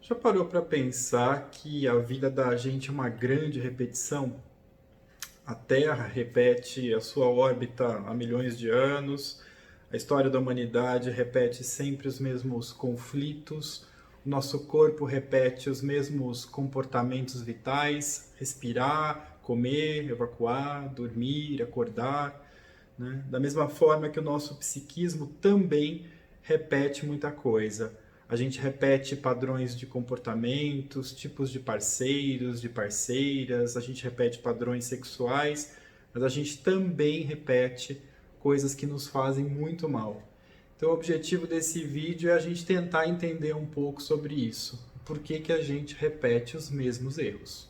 Já parou para pensar que a vida da gente é uma grande repetição? A Terra repete a sua órbita há milhões de anos, a história da humanidade repete sempre os mesmos conflitos, o nosso corpo repete os mesmos comportamentos vitais, respirar, comer, evacuar, dormir, acordar, né? Da mesma forma que o nosso psiquismo também repete muita coisa. A gente repete padrões de comportamentos, tipos de parceiros, de parceiras, a gente repete padrões sexuais, mas a gente também repete coisas que nos fazem muito mal. Então, o objetivo desse vídeo é a gente tentar entender um pouco sobre isso. Por que que a gente repete os mesmos erros?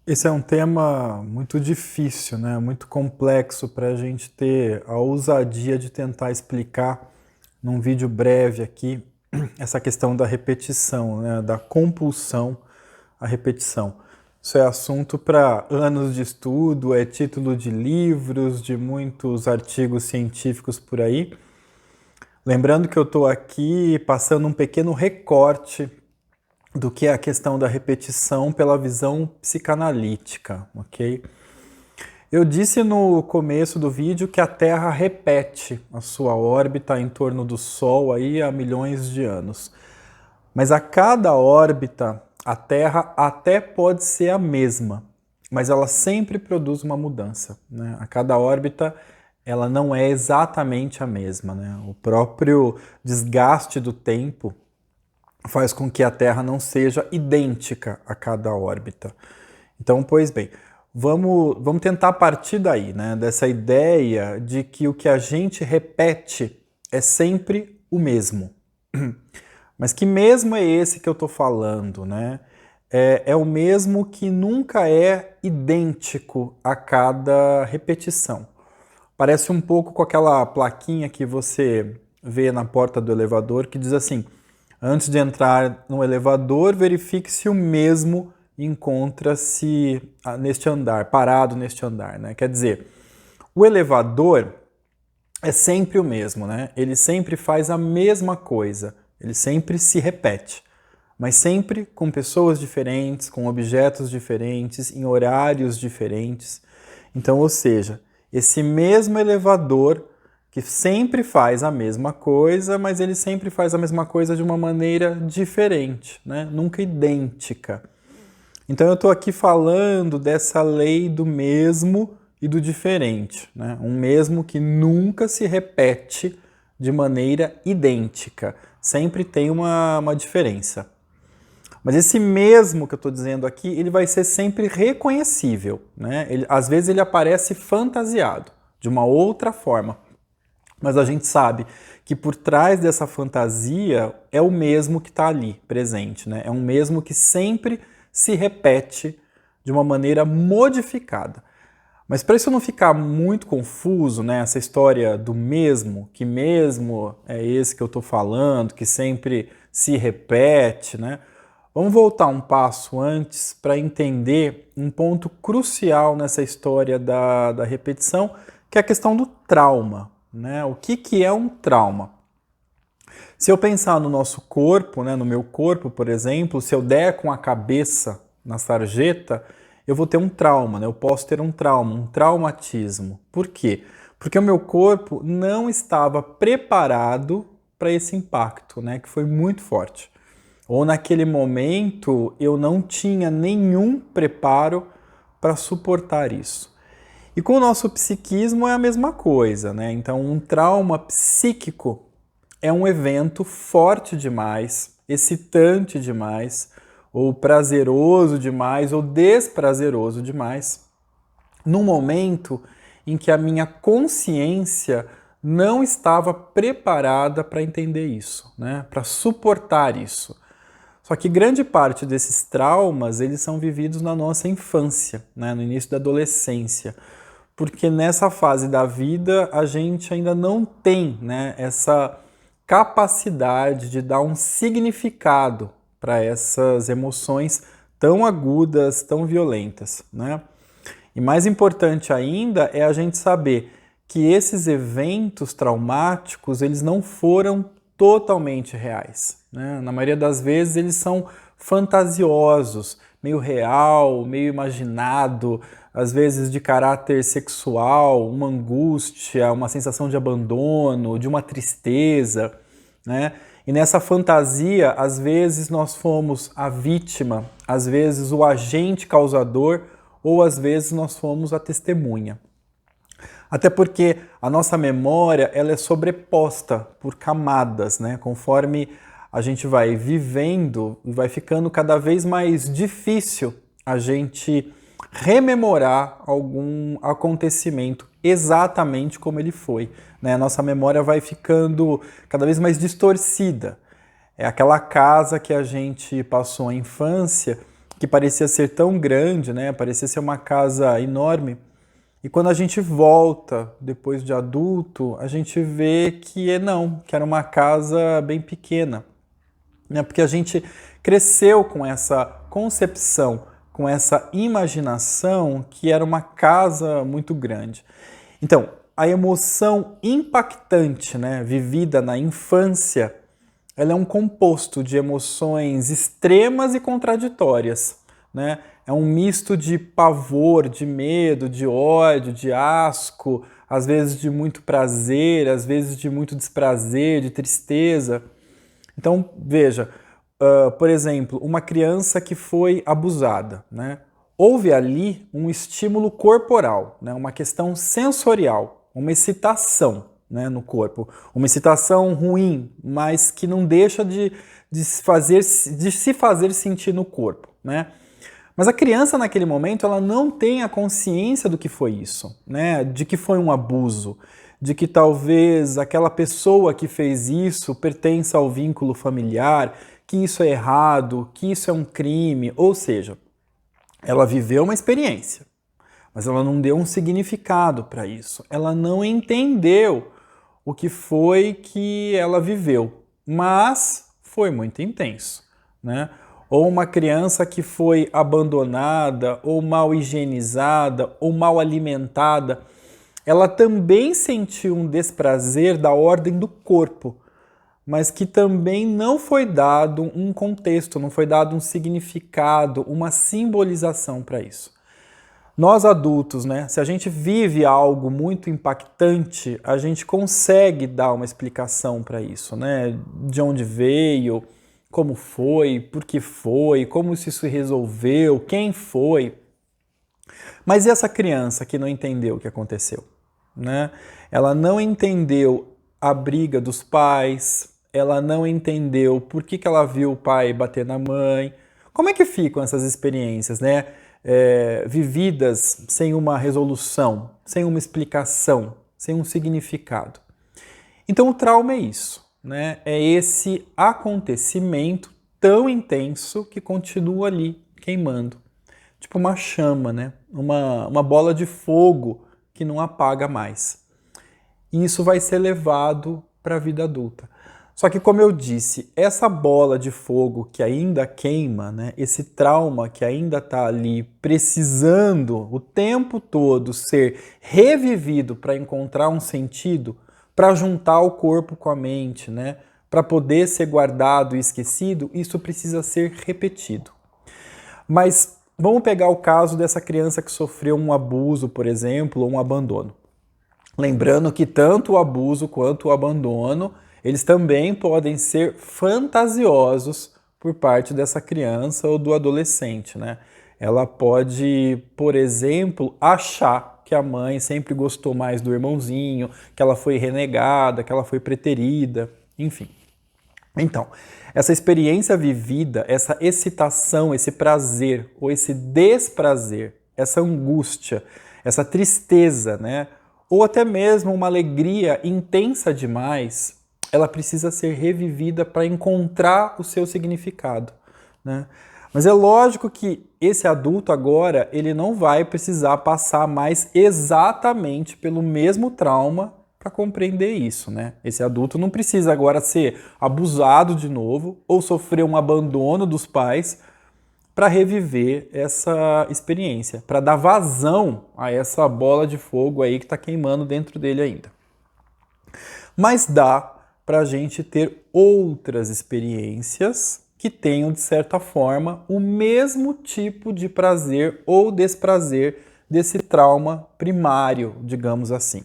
Esse é um tema muito difícil, né? Muito complexo para a gente ter a ousadia de tentar explicar num vídeo breve aqui essa questão da repetição, né? Da compulsão à repetição. Isso é assunto para anos de estudo, é título de livros, de muitos artigos científicos por aí. Lembrando que eu estou aqui passando um pequeno recorte do que é a questão da repetição pela visão psicanalítica, ok? Eu disse no começo do vídeo que a Terra repete a sua órbita em torno do Sol aí há milhões de anos. Mas a cada órbita, a Terra até pode ser a mesma, mas ela sempre produz uma mudança, né? A cada órbita ela não é exatamente a mesma, né? O próprio desgaste do tempo faz com que a Terra não seja idêntica a cada órbita. Então, pois bem, vamos tentar partir daí, né? Dessa ideia de que o que a gente repete é sempre o mesmo. Mas que mesmo é esse que eu estou falando, né? É o mesmo que nunca é idêntico a cada repetição. Parece um pouco com aquela plaquinha que você vê na porta do elevador que diz assim: antes de entrar no elevador, verifique se o mesmo encontra-se neste andar, parado neste andar, né? Quer dizer, o elevador é sempre o mesmo, né? Ele sempre faz a mesma coisa, ele sempre se repete, mas sempre com pessoas diferentes, com objetos diferentes, em horários diferentes. Então, ou seja, esse mesmo elevador que sempre faz a mesma coisa, mas ele sempre faz a mesma coisa de uma maneira diferente, né? Nunca idêntica. Então eu estou aqui falando dessa lei do mesmo e do diferente, né? Um mesmo que nunca se repete de maneira idêntica, sempre tem uma diferença. Mas esse mesmo que eu estou dizendo aqui, ele vai ser sempre reconhecível, né? Às vezes ele aparece fantasiado, de uma outra forma. Mas a gente sabe que por trás dessa fantasia é o mesmo que está ali, presente, né? É um mesmo que sempre se repete de uma maneira modificada. Mas para isso não ficar muito confuso, né? Essa história do mesmo, que mesmo é esse que eu estou falando, que sempre se repete, né? Vamos voltar um passo antes para entender um ponto crucial nessa história da repetição, que é a questão do trauma. Né? O que é um trauma? Se eu pensar no nosso corpo, né, no meu corpo, por exemplo, se eu der com a cabeça na sarjeta, eu vou ter um trauma, né? Eu posso ter um trauma, um traumatismo. Por quê? Porque o meu corpo não estava preparado para esse impacto, né, que foi muito forte. Ou naquele momento eu não tinha nenhum preparo para suportar isso. E com o nosso psiquismo é a mesma coisa, né? Então, um trauma psíquico é um evento forte demais, excitante demais, ou prazeroso demais, ou desprazeroso demais, num momento em que a minha consciência não estava preparada para entender isso, né? Para suportar isso. Só que grande parte desses traumas, eles são vividos na nossa infância, né? No início da adolescência. Porque nessa fase da vida a gente ainda não tem, né, essa capacidade de dar um significado para essas emoções tão agudas, tão violentas, né? E mais importante ainda é a gente saber que esses eventos traumáticos, eles não foram totalmente reais, né? Na maioria das vezes eles são fantasiosos, meio real, meio imaginado, às vezes de caráter sexual, uma angústia, uma sensação de abandono, de uma tristeza, né? E nessa fantasia, às vezes nós fomos a vítima, às vezes o agente causador, ou às vezes nós fomos a testemunha. Até porque a nossa memória ela é sobreposta por camadas, né? Conforme a gente vai vivendo, vai ficando cada vez mais difícil a gente rememorar algum acontecimento exatamente como ele foi, né? A nossa memória vai ficando cada vez mais distorcida. É aquela casa que a gente passou a infância, que parecia ser tão grande, né? Parecia ser uma casa enorme. E quando a gente volta, depois de adulto, a gente vê que não, que era uma casa bem pequena, né? Porque a gente cresceu com essa concepção, com essa imaginação que era uma casa muito grande. Então, a emoção impactante, né, vivida na infância, ela é um composto de emoções extremas e contraditórias, né? É um misto de pavor, de medo, de ódio, de asco, às vezes de muito prazer, às vezes de muito desprazer, de tristeza. Então, veja, por exemplo, uma criança que foi abusada, né? Houve ali um estímulo corporal, né? Uma questão sensorial, uma excitação, né, no corpo. Uma excitação ruim, mas que não deixa de se fazer sentir no corpo, né? Mas a criança naquele momento ela não tem a consciência do que foi isso, né? De que foi um abuso, de que talvez aquela pessoa que fez isso pertença ao vínculo familiar, que isso é errado, que isso é um crime, ou seja, ela viveu uma experiência, mas ela não deu um significado para isso, ela não entendeu o que foi que ela viveu, mas foi muito intenso, né? Ou uma criança que foi abandonada, ou mal higienizada, ou mal alimentada, ela também sentiu um desprazer da ordem do corpo, mas que também não foi dado um contexto, não foi dado um significado, uma simbolização para isso. Nós adultos, né, se a gente vive algo muito impactante, a gente consegue dar uma explicação para isso, né? De onde veio, como foi, por que foi, como isso se resolveu, quem foi. Mas e essa criança que não entendeu o que aconteceu, né? Ela não entendeu a briga dos pais, ela não entendeu por que ela viu o pai bater na mãe. Como é que ficam essas experiências, né? Vividas sem uma resolução, sem uma explicação, sem um significado. Então o trauma é isso, né? É esse acontecimento tão intenso que continua ali queimando, tipo uma chama, né? Uma bola de fogo que não apaga mais. E isso vai ser levado para a vida adulta. Só que, como eu disse, essa bola de fogo que ainda queima, né, esse trauma que ainda está ali precisando o tempo todo ser revivido para encontrar um sentido, para juntar o corpo com a mente, né, para poder ser guardado e esquecido, isso precisa ser repetido. Mas vamos pegar o caso dessa criança que sofreu um abuso, por exemplo, ou um abandono. Lembrando que tanto o abuso quanto o abandono eles também podem ser fantasiosos por parte dessa criança ou do adolescente, né? Ela pode, por exemplo, achar que a mãe sempre gostou mais do irmãozinho, que ela foi renegada, que ela foi preterida, enfim. Então, essa experiência vivida, essa excitação, esse prazer ou esse desprazer, essa angústia, essa tristeza, né? Ou até mesmo uma alegria intensa demais, ela precisa ser revivida para encontrar o seu significado, né? Mas é lógico que esse adulto agora, ele não vai precisar passar mais exatamente pelo mesmo trauma para compreender isso, né? Esse adulto não precisa agora ser abusado de novo ou sofrer um abandono dos pais para reviver essa experiência, para dar vazão a essa bola de fogo aí que está queimando dentro dele ainda. Mas dá para a gente ter outras experiências que tenham, de certa forma, o mesmo tipo de prazer ou desprazer desse trauma primário, digamos assim.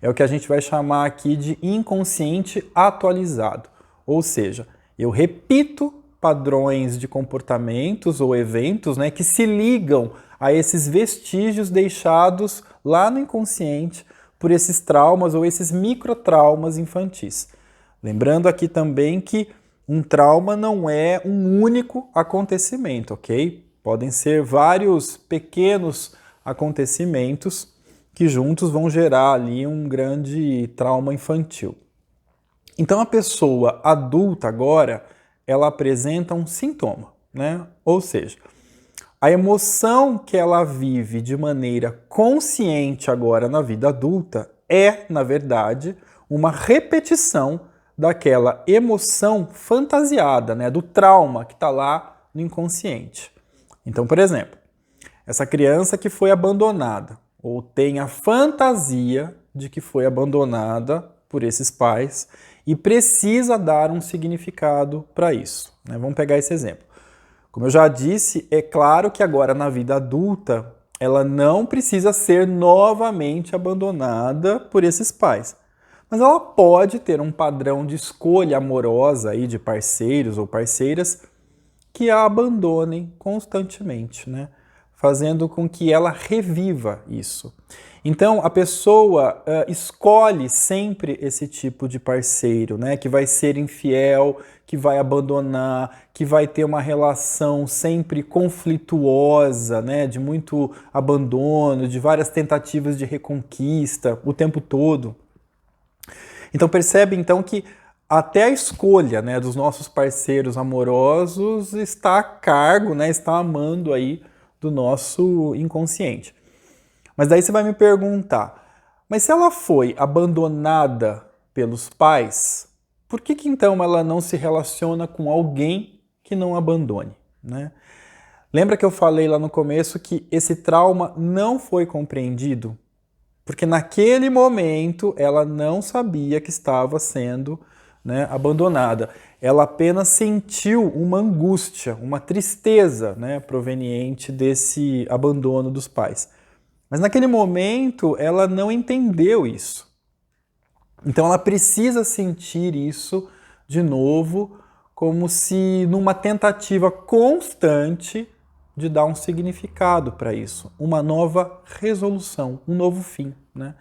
É o que a gente vai chamar aqui de inconsciente atualizado. Ou seja, eu repito padrões de comportamentos ou eventos, né, que se ligam a esses vestígios deixados lá no inconsciente por esses traumas ou esses microtraumas infantis. Lembrando aqui também que um trauma não é um único acontecimento, ok? Podem ser vários pequenos acontecimentos que juntos vão gerar ali um grande trauma infantil. Então a pessoa adulta agora, ela apresenta um sintoma, né? Ou seja, a emoção que ela vive de maneira consciente agora na vida adulta é, na verdade, uma repetição daquela emoção fantasiada, né? Do trauma que está lá no inconsciente. Então, por exemplo, essa criança que foi abandonada ou tem a fantasia de que foi abandonada por esses pais e precisa dar um significado para isso, né? Vamos pegar esse exemplo. Como eu já disse, é claro que agora na vida adulta ela não precisa ser novamente abandonada por esses pais. Mas ela pode ter um padrão de escolha amorosa aí de parceiros ou parceiras que a abandonem constantemente, né? Fazendo com que ela reviva isso. Então, a pessoa escolhe sempre esse tipo de parceiro, né? Que vai ser infiel, que vai abandonar, que vai ter uma relação sempre conflituosa, né? De muito abandono, de várias tentativas de reconquista o tempo todo. Então, percebe então que até a escolha, né, dos nossos parceiros amorosos está a cargo, né, está a mando aí do nosso inconsciente. Mas daí você vai me perguntar, mas se ela foi abandonada pelos pais, por que então ela não se relaciona com alguém que não abandone, né? Lembra que eu falei lá no começo que esse trauma não foi compreendido? Porque naquele momento ela não sabia que estava sendo, né, abandonada. Ela apenas sentiu uma angústia, uma tristeza, né, proveniente desse abandono dos pais. Mas naquele momento ela não entendeu isso. Então ela precisa sentir isso de novo, como se numa tentativa constante de dar um significado para isso, uma nova resolução, um novo fim, né?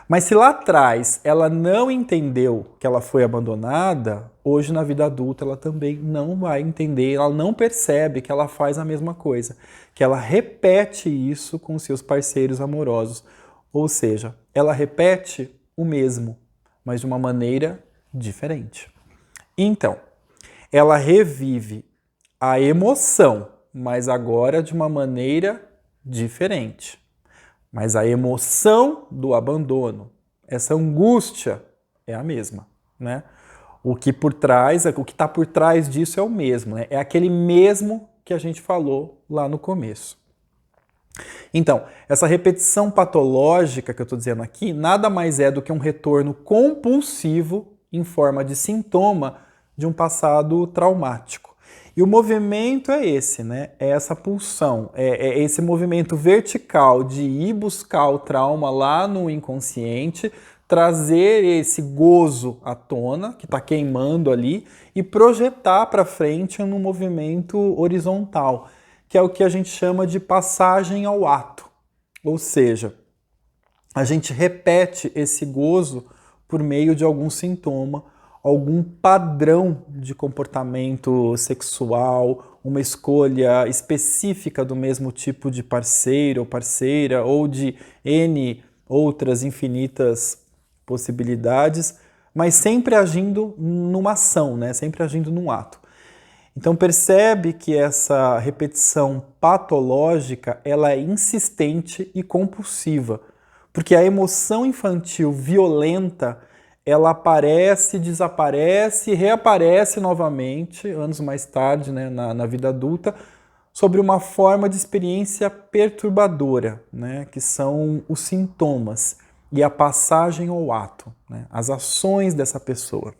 Mas se lá atrás ela não entendeu que ela foi abandonada, hoje na vida adulta ela também não vai entender, ela não percebe que ela faz a mesma coisa, que ela repete isso com seus parceiros amorosos. Ou seja, ela repete o mesmo, mas de uma maneira diferente. Então, ela revive a emoção, mas agora de uma maneira diferente. Mas a emoção do abandono, essa angústia é a mesma, né? O que está por trás disso é o mesmo, né? É aquele mesmo que a gente falou lá no começo. Então, essa repetição patológica que eu estou dizendo aqui, nada mais é do que um retorno compulsivo em forma de sintoma de um passado traumático. E o movimento é esse, né? É essa pulsão, é esse movimento vertical de ir buscar o trauma lá no inconsciente, trazer esse gozo à tona, que está queimando ali, e projetar para frente num movimento horizontal, que é o que a gente chama de passagem ao ato. Ou seja, a gente repete esse gozo por meio de algum sintoma, algum padrão de comportamento sexual, uma escolha específica do mesmo tipo de parceiro ou parceira, ou de N outras infinitas possibilidades, mas sempre agindo numa ação, né? Sempre agindo num ato. Então percebe que essa repetição patológica ela é insistente e compulsiva, porque a emoção infantil violenta ela aparece, desaparece, reaparece novamente, anos mais tarde, né, na vida adulta, sobre uma forma de experiência perturbadora, né, que são os sintomas e a passagem ao ato, né, as ações dessa pessoa.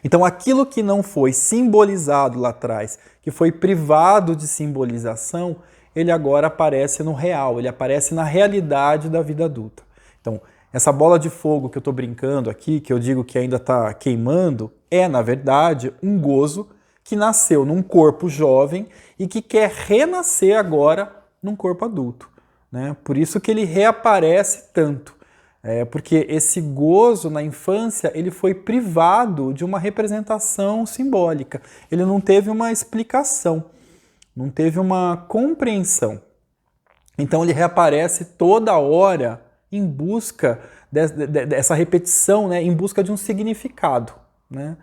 Então, aquilo que não foi simbolizado lá atrás, que foi privado de simbolização, ele agora aparece no real, ele aparece na realidade da vida adulta. Então, essa bola de fogo que eu estou brincando aqui, que eu digo que ainda está queimando, é, na verdade, um gozo que nasceu num corpo jovem e que quer renascer agora num corpo adulto, né? Por isso que ele reaparece tanto. Porque esse gozo na infância ele foi privado de uma representação simbólica. Ele não teve uma explicação, não teve uma compreensão. Então ele reaparece toda hora em busca dessa repetição, né, em busca de um significado, né?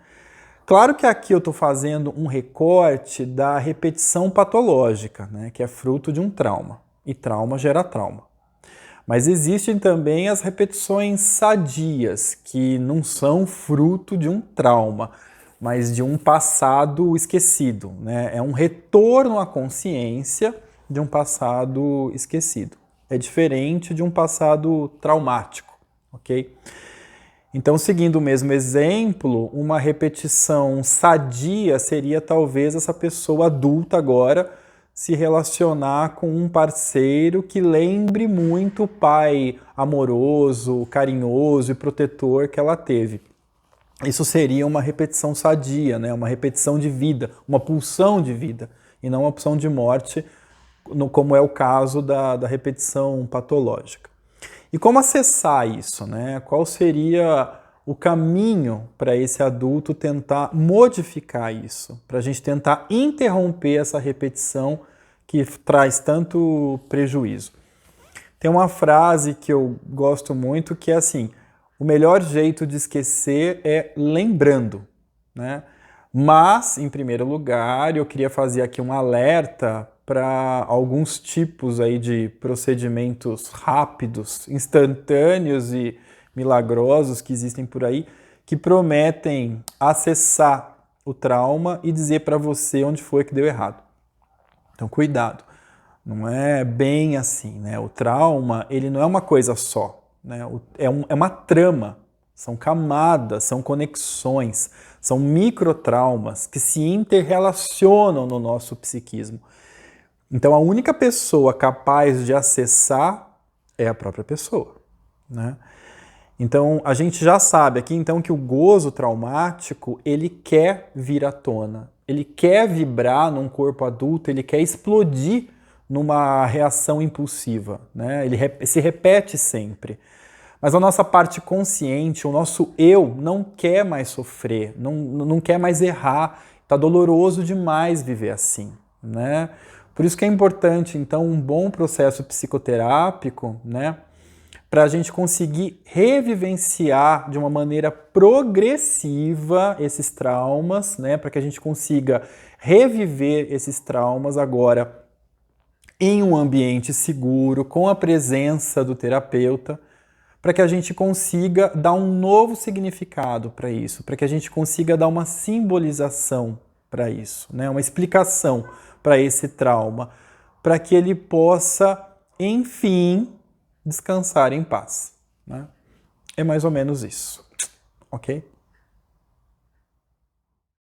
Claro que aqui eu estou fazendo um recorte da repetição patológica, né, que é fruto de um trauma. E trauma gera trauma. Mas existem também as repetições sadias, que não são fruto de um trauma, mas de um passado esquecido, né? É um retorno à consciência de um passado esquecido. É diferente de um passado traumático, ok? Então, seguindo o mesmo exemplo, uma repetição sadia seria talvez essa pessoa adulta agora se relacionar com um parceiro que lembre muito o pai amoroso, carinhoso e protetor que ela teve. Isso seria uma repetição sadia, né? Uma repetição de vida, uma pulsão de vida, e não uma pulsão de morte, como é o caso da repetição patológica. E como acessar isso, né? Qual seria o caminho para esse adulto tentar modificar isso, para a gente tentar interromper essa repetição que traz tanto prejuízo? Tem uma frase que eu gosto muito que é assim: o melhor jeito de esquecer é lembrando, né? Mas, em primeiro lugar, eu queria fazer aqui um alerta para alguns tipos aí de procedimentos rápidos, instantâneos e milagrosos que existem por aí, que prometem acessar o trauma e dizer para você onde foi que deu errado. Então, cuidado. Não é bem assim, né? O trauma, ele não é uma coisa só, né? É uma trama, são camadas, são conexões, são microtraumas que se interrelacionam no nosso psiquismo. Então, a única pessoa capaz de acessar é a própria pessoa, né? Então, a gente já sabe aqui, então, que o gozo traumático, ele quer vir à tona, ele quer vibrar num corpo adulto, ele quer explodir numa reação impulsiva, né? Ele se repete sempre. Mas a nossa parte consciente, o nosso eu, não quer mais sofrer, não quer mais errar, está doloroso demais viver assim, né? Por isso que é importante, então, um bom processo psicoterápico, né? Para a gente conseguir revivenciar de uma maneira progressiva esses traumas, né? Para que a gente consiga reviver esses traumas agora em um ambiente seguro, com a presença do terapeuta, para que a gente consiga dar um novo significado para isso, para que a gente consiga dar uma simbolização para isso, né? Uma explicação para esse trauma, para que ele possa, enfim, descansar em paz, né? É mais ou menos isso, ok?